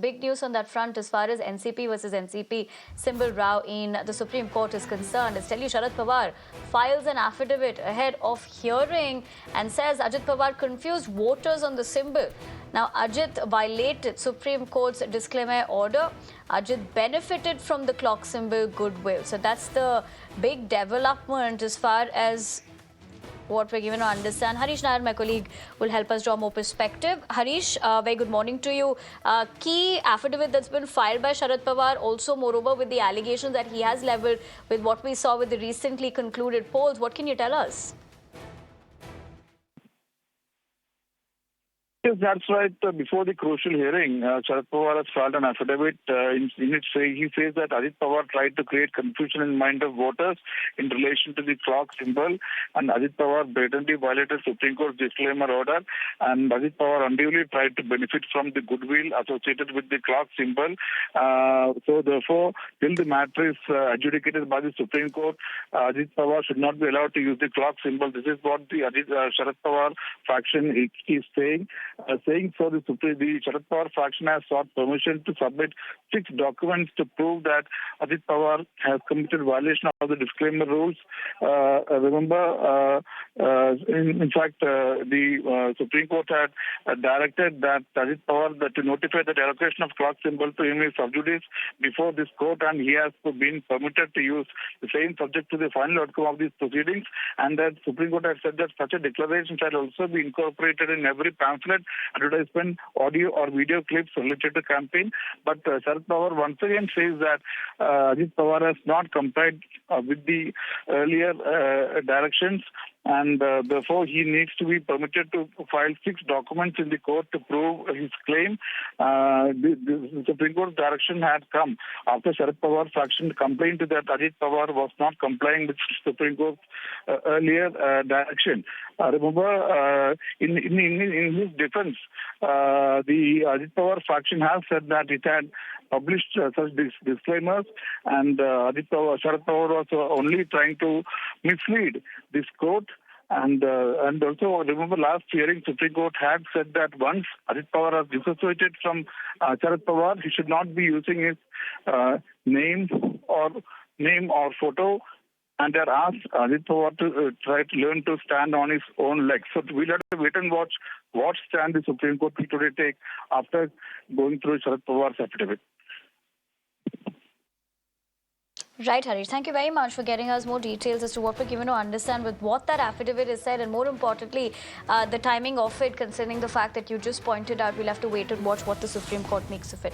Big news on that front as far as NCP versus NCP symbol row in the Supreme Court is concerned. Let's tell you, Sharad Pawar files an affidavit ahead of hearing and says Ajit Pawar confused voters on the symbol. Now, Ajit violated Supreme Court's disclaimer order. Ajit benefited from the clock symbol goodwill. So that's the big development as far as what we're given to understand. Harish Nair, my colleague, will help us draw more perspective. Harish, very good morning to you. Key affidavit that's been filed by Sharad Pawar, also moreover with the allegations that he has levelled with what we saw with the recently concluded polls. What can you tell us? Yes, that's right. Before the crucial hearing, Sharad Pawar has filed an affidavit in which he says that Ajit Pawar tried to create confusion in the mind of voters in relation to the clock symbol, and Ajit Pawar blatantly violated Supreme Court's disclaimer order, and Ajit Pawar unduly tried to benefit from the goodwill associated with the clock symbol. So therefore, till the matter is adjudicated by the Supreme Court, Ajit Pawar should not be allowed to use the clock symbol. This is what the Sharad Pawar faction is saying. So the Sharad Pawar faction has sought permission to submit 6 documents to prove that Ajit Pawar has committed violation of the disclaimer rules. Remember, in fact, the Supreme Court had directed that Ajit Pawar to notify the allocation of clock symbol to him is sub judice before this court, and he has been permitted to use the same subject to the final outcome of these proceedings. And that Supreme Court has said that such a declaration shall also be incorporated in every pamphlet, advertisement, audio or video clips related to campaign. But Sharad Pawar once again says that Ajit Pawar has not complied with the earlier directions, and therefore he needs to be permitted to file 6 documents in the court to prove his claim. The Supreme Court direction had come after Sharad Pawar faction complained that Ajit Pawar was not complying with Supreme Court's earlier direction. Remember, in his defense, the Ajit Pawar faction has said that it had published such disclaimers, and Sharad Pawar was only trying to mislead this court. And also, remember, last hearing, Supreme Court had said that once Ajit Pawar has dissociated from Sharad Pawar, he should not be using his name or photo, and they are asked Ajit Pawar to try to learn to stand on his own legs. So we'll have to wait and watch what stand the Supreme Court will today take after going through Sharad Pawar's affidavit. Right, Harish. Thank you very much for getting us more details as to what we're given to understand with what that affidavit is said, and more importantly, the timing of it, concerning the fact that you just pointed out. We'll have to wait and watch what the Supreme Court makes of it.